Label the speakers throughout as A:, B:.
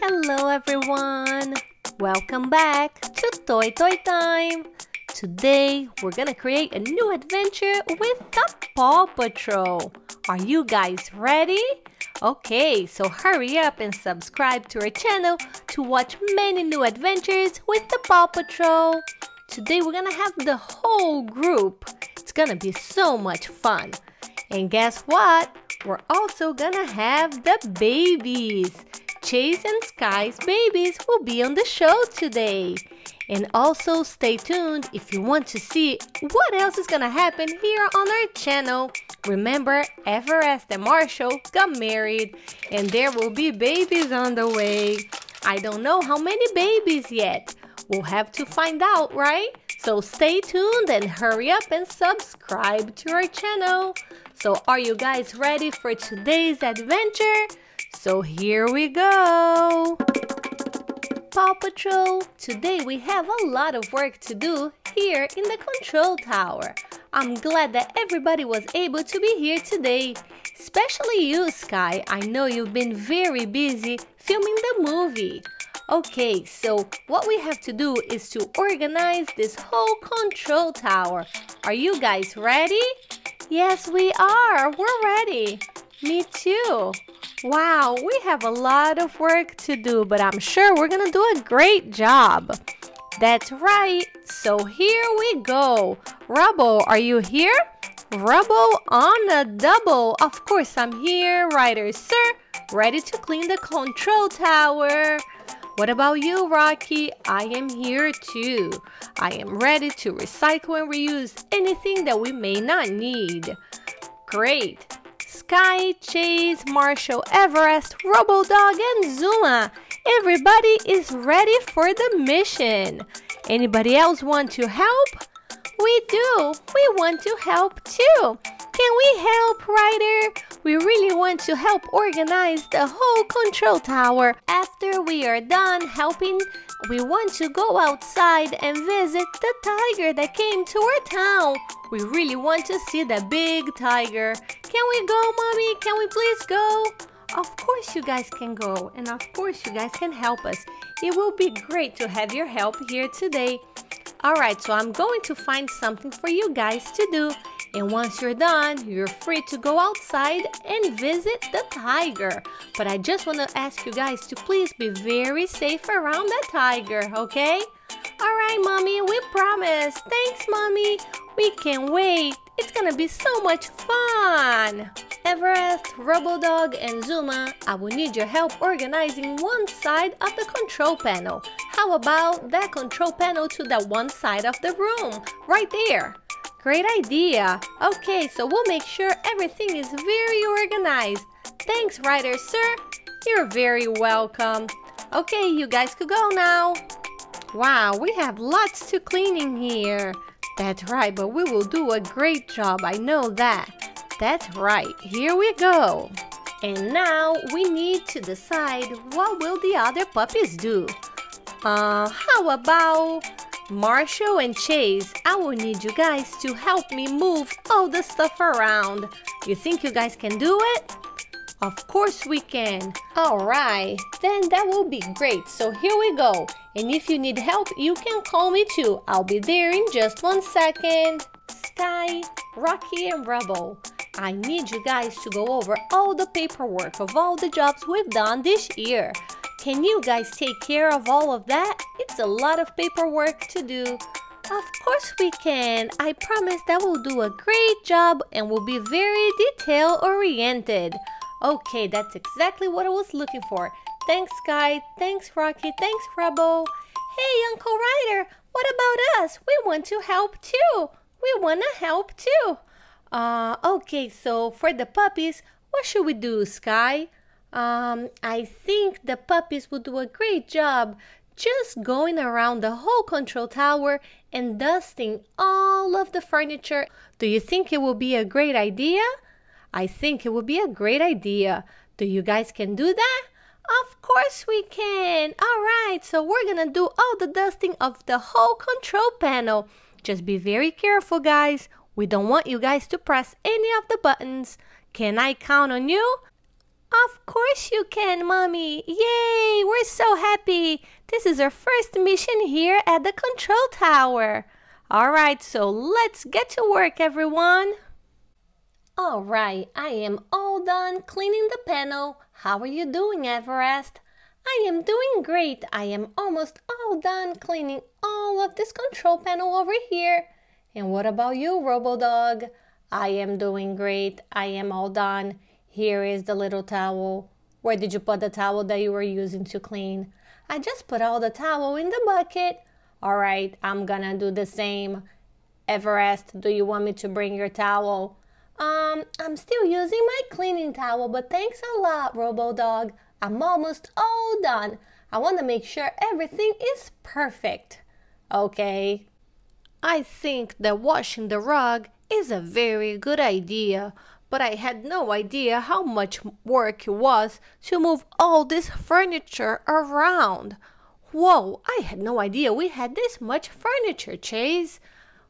A: Hello everyone! Welcome back to Toy Time! Today we're gonna create a new adventure with the Paw Patrol. Are you guys ready? Okay, so hurry up and subscribe to our channel to watch many new adventures with the Paw Patrol. Today we're gonna have the whole group. It's gonna be so much fun. And guess what? We're also gonna have the babies. Chase and Sky's babies will be on the show today. And also stay tuned if you want to see what else is gonna happen here on our channel. Remember, Everest and Marshall got married and there will be babies on the way. I don't know how many babies yet. We'll have to find out, right? So stay tuned and hurry up and subscribe to our channel. So are you guys ready for today's adventure? So here we go! Paw Patrol, today we have a lot of work to do here in the control tower. I'm glad that everybody was able to be here today. Especially you, Sky. I know you've been very busy filming the movie. Okay, so what we have to do is to organize this whole control tower. Are you guys ready? Yes, we are. We're ready. Me too. Wow, we have a lot of work to do, but I'm sure we're gonna do a great job. That's right. So here we go. Rubble, are you here? Rubble on a double. Of course I'm here, Ryder sir. Ready to clean the control tower. What about you, Rocky? I am here too. I am ready to recycle and reuse anything that we may not need. Great. Sky, Chase, Marshall, Everest, Robodog, and Zuma. Everybody is ready for the mission. Anybody else want to help? We do. We want to help too. Can we help, Ryder? We really want to help organize the whole control tower. After we are done helping, we want to go outside and visit the tiger that came to our town. We really want to see the big tiger. Can we go, Mommy? Can we please go? Of course you guys can go, and of course you guys can help us. It will be great to have your help here today. Alright, so I'm going to find something for you guys to do. And once you're done, you're free to go outside and visit the tiger. But I just want to ask you guys to please be very safe around the tiger, okay? Alright, Mommy, we promise. Thanks, Mommy. We can't wait. It's gonna be so much fun. Everest, Robodog, and Zuma, I will need your help organizing one side of the control panel. How about that control panel to the one side of the room? Right there. Great idea. Okay, so we'll make sure everything is very organized. Thanks, Ryder sir. You're very welcome. Okay, you guys could go now. Wow, we have lots to clean in here. That's right, but we will do a great job. I know that. That's right. Here we go. And now we need to decide what will the other puppies do. How about Marshall and Chase? I will need you guys to help me move all the stuff around. You think you guys can do it? Of course we can. Alright, then that will be great. So here we go. And if you need help, you can call me too. I'll be there in just 1 second. Sky, Rocky, and Rubble, I need you guys to go over all the paperwork of all the jobs we've done this year. Can you guys take care of all of that? It's a lot of paperwork to do. Of course we can. I promise that we'll do a great job and we'll be very detail oriented. Okay, that's exactly what I was looking for. Thanks, Sky. Thanks, Rocky. Thanks, Rubble. Hey, Uncle Ryder, what about us? We want to help too. We want to help too. Okay, so for the puppies, what should we do, Sky? I think the puppies will do a great job just going around the whole control tower and dusting all of the furniture. Do you think it will be a great idea? I think it would be a great idea. Do you guys can do that? Of course we can. Alright, so we're gonna do all the dusting of the whole control panel. Just be very careful, guys. We don't want you guys to press any of the buttons. Can I count on you? Of course you can, Mommy. Yay! We're so happy. This is our first mission here at the control tower. Alright, so let's get to work, everyone. Alright, I am all done cleaning the panel. How are you doing, Everest? I am doing great. I am almost all done cleaning all of this control panel over here. And what about you, RoboDog? I am doing great. I am all done. Here is the little towel. Where did you put the towel that you were using to clean? I just put all the towel in the bucket. Alright, I'm gonna do the same. Everest, do you want me to bring your towel? I'm still using my cleaning towel, but thanks a lot, RoboDog. I'm almost all done. I want to make sure everything is perfect. Okay. I think that washing the rug is a very good idea, but I had no idea how much work it was to move all this furniture around. Whoa, I had no idea we had this much furniture, Chase.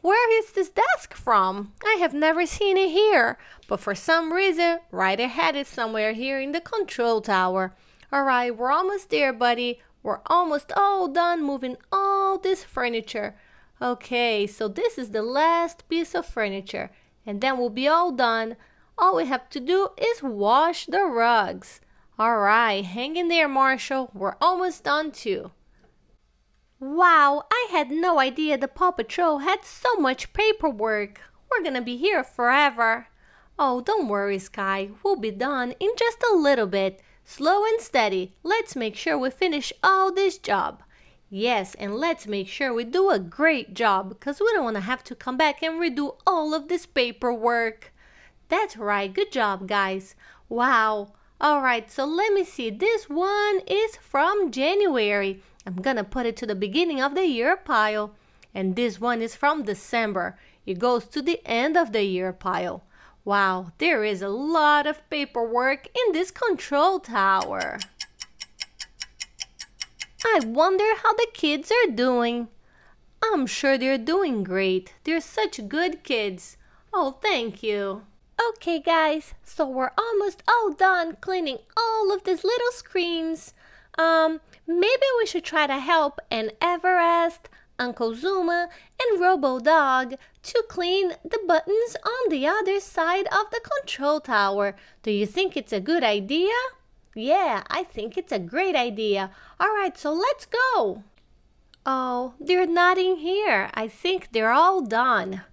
A: Where is this desk from? I have never seen it here, but for some reason, Ryder had it somewhere here in the control tower. Alright, we're almost there, buddy. We're almost all done moving all this furniture. Okay, so this is the last piece of furniture, and then we'll be all done. All we have to do is wash the rugs. Alright, hang in there, Marshall. We're almost done too. Wow, I had no idea the Paw Patrol had so much paperwork. We're gonna be here forever. Oh, don't worry, Sky. We'll be done in just a little bit. Slow and steady. Let's make sure we finish all this job. Yes, and let's make sure we do a great job because we don't want to have to come back and redo all of this paperwork. That's right. Good job, guys. Wow. Alright, so let me see. This one is from January. I'm gonna put it to the beginning of the year pile. And this one is from December. It goes to the end of the year pile. Wow, there is a lot of paperwork in this control tower. I wonder how the kids are doing. I'm sure they're doing great. They're such good kids. Oh, thank you. Okay, guys, so we're almost all done cleaning all of these little screens. Maybe we should try to help Everest, Uncle Zuma, and RoboDog to clean the buttons on the other side of the control tower. Do you think it's a good idea? Yeah, I think it's a great idea. Alright, so let's go. Oh, they're not in here. I think they're all done.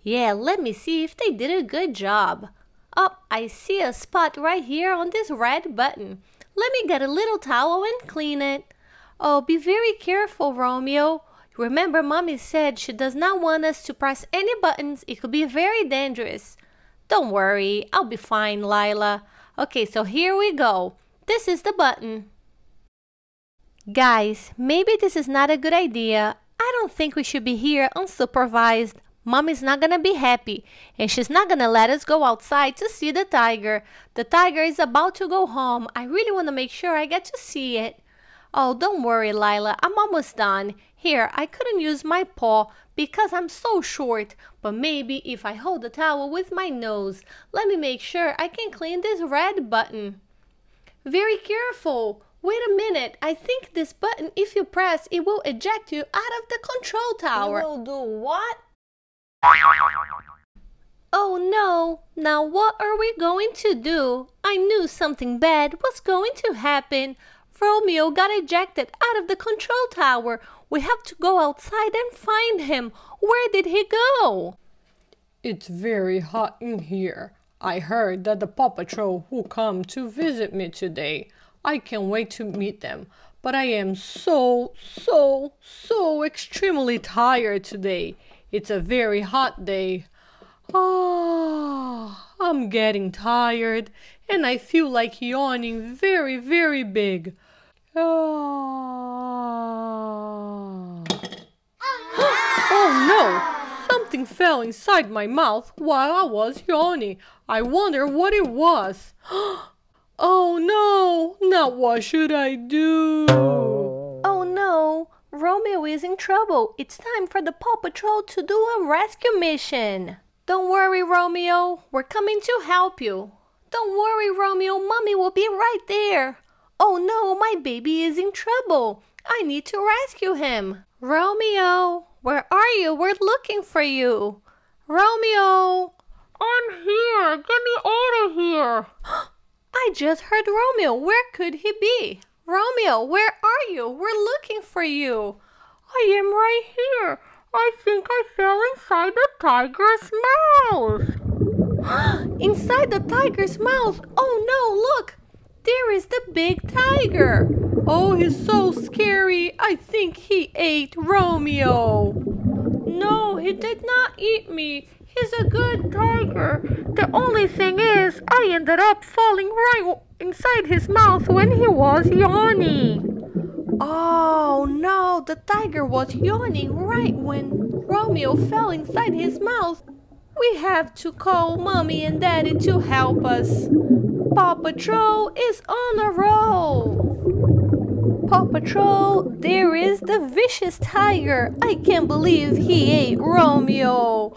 A: Yeah, let me see if they did a good job. Oh, I see a spot right here on this red button. Let me get a little towel and clean it. Oh, be very careful, Romeo. Remember, Mommy said she does not want us to press any buttons. It could be very dangerous. Don't worry, I'll be fine, Lila. Okay, so here we go. This is the button. Guys, maybe this is not a good idea. I don't think we should be here unsupervised. Mommy's not gonna be happy, and she's not gonna let us go outside to see the tiger. The tiger is about to go home. I really want to make sure I get to see it. Oh, don't worry, Lila. I'm almost done. Here, I couldn't use my paw because I'm so short, but maybe if I hold the towel with my nose, let me make sure I can clean this red button. Very careful. Wait a minute. I think this button, if you press, it will eject you out of the control tower.
B: You will do what?
A: Oh no, now what are we going to do? I knew something bad was going to happen. Romeo got ejected out of the control tower. We have to go outside and find him. Where did he go?
B: It's very hot in here. I heard that the Paw Patrol will come to visit me today. I can't wait to meet them. But I am so extremely tired today. It's a very hot day. I'm getting tired and I feel like yawning very big. Oh no! Something fell inside my mouth while I was yawning. I wonder what it was. Oh no! Now what should I do?
A: Oh no! Romeo is in trouble. It's time for the Paw Patrol to do a rescue mission. Don't worry, Romeo. We're coming to help you. Don't worry, Romeo. Mommy will be right there. Oh no, my baby is in trouble. I need to rescue him. Romeo, where are you? We're looking for you. Romeo.
B: I'm here. Get me out of here.
A: I just heard Romeo. Where could he be? Romeo, where are you? We're looking for you.
B: I am right here. I think I fell inside the tiger's mouth.
A: Inside the tiger's mouth? Oh no, look. There is the big tiger.
B: Oh, he's so scary. I think he ate Romeo.
A: No, he did not eat me. He's a good tiger. The only thing is, I ended up falling right inside his mouth when he was yawning. Oh no, the tiger was yawning right when Romeo fell inside his mouth. We have to call Mommy and Daddy to help us. Paw Patrol is on a roll. Paw Patrol, there is the vicious tiger. I can't believe he ate Romeo.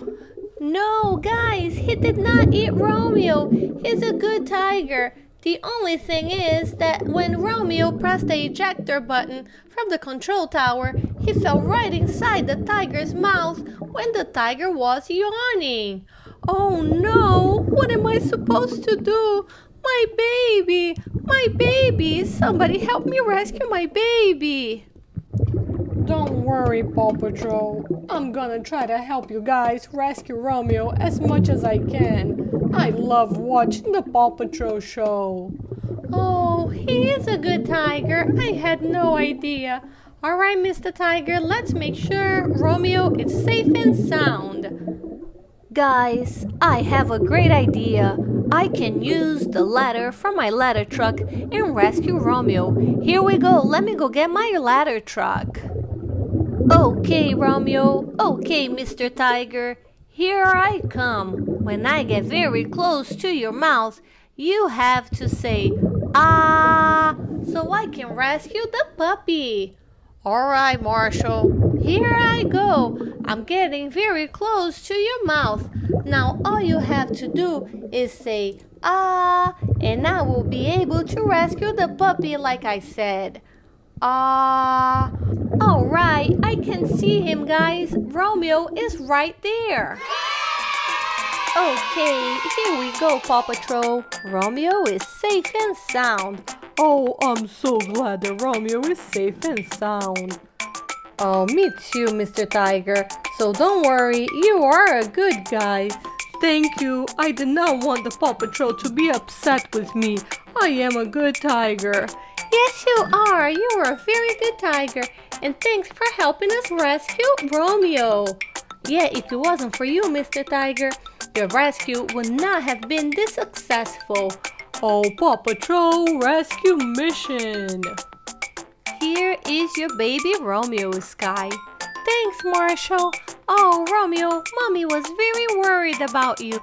A: No, guys, he did not eat Romeo. He's a good tiger. The only thing is that when Romeo pressed the ejector button from the control tower, he fell right inside the tiger's mouth when the tiger was yawning. Oh no, what am I supposed to do? My baby, somebody help me rescue my baby.
B: Don't worry, Paw Patrol. I'm gonna try to help you guys rescue Romeo as much as I can. I love watching the Paw Patrol show.
A: Oh, he is a good tiger. I had no idea. All right, Mr. Tiger, let's make sure Romeo is safe and sound. Guys, I have a great idea. I can use the ladder from my ladder truck and rescue Romeo. Here we go. Let me go get my ladder truck. Okay, Romeo. Okay, Mr. Tiger. Here I come. When I get very close to your mouth, you have to say, ah, so I can rescue the puppy. All right, Marshall. Here I go. I'm getting very close to your mouth. Now all you have to do is say, ah, and I will be able to rescue the puppy like I said. Ah. All right, I can see him, guys. Romeo is right there. Okay, here we go, Paw Patrol. Romeo is safe and sound.
B: Oh, I'm so glad that Romeo is safe and sound.
A: Oh, me too, Mr. Tiger. So don't worry, you are a good guy.
B: Thank you. I did not want the Paw Patrol to be upset with me. I am a good tiger.
A: Yes, you are. You are a very good tiger. And thanks for helping us rescue Romeo. Yeah, if it wasn't for you, Mr. Tiger, your rescue would not have been this successful.
B: Oh, Paw Patrol rescue mission.
A: Here is your baby Romeo, Sky. Thanks, Marshall. Oh, Romeo, Mommy was very worried about you.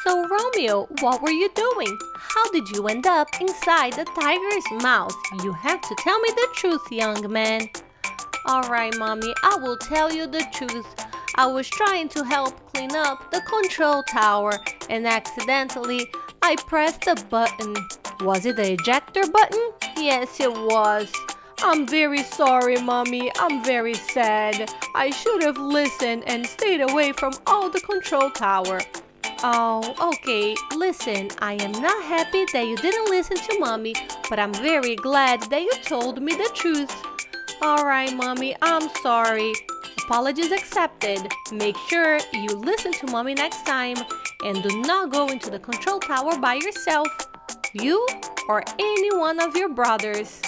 A: So, Romeo, what were you doing? How did you end up inside the tiger's mouth? You have to tell me the truth, young man. All right, Mommy, I will tell you the truth. I was trying to help clean up the control tower and accidentally I pressed the button. Was it the ejector button? Yes, it was.
B: I'm very sorry, Mommy. I'm very sad. I should have listened and stayed away from all the control tower.
A: Oh, okay. Listen, I am not happy that you didn't listen to Mommy, but I'm very glad that you told me the truth. All right, Mommy, I'm sorry. Apologies accepted. Make sure you listen to Mommy next time and do not go into the control tower by yourself. You or any one of your brothers.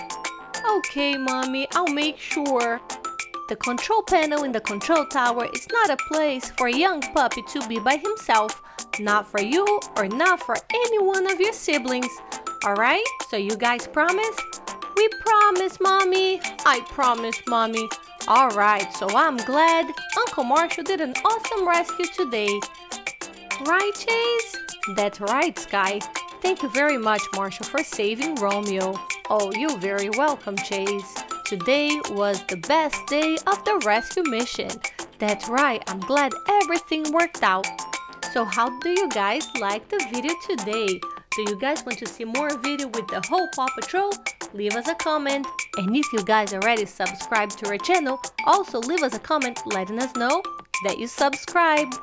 B: Okay, Mommy, I'll make sure.
A: The control panel in the control tower is not a place for a young puppy to be by himself. Not for you or not for any one of your siblings. Alright? So you guys promise? We promise, Mommy.
B: I promise, Mommy.
A: Alright, so I'm glad Uncle Marshall did an awesome rescue today. Right, Chase? That's right, Sky. Thank you very much, Marshall, for saving Romeo. Oh, you're very welcome, Chase. Today was the best day of the rescue mission. That's right, I'm glad everything worked out. So how do you guys like the video today? Do you guys want to see more video with the whole Paw Patrol? Leave us a comment. And if you guys already subscribed to our channel, also leave us a comment letting us know that you subscribed.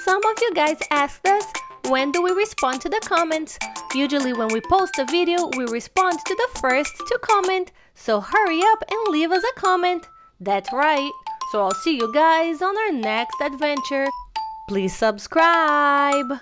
A: Some of you guys asked us, when do we respond to the comments? Usually when we post a video, we respond to the first to comment. So hurry up and leave us a comment. That's right. So I'll see you guys on our next adventure. Please subscribe.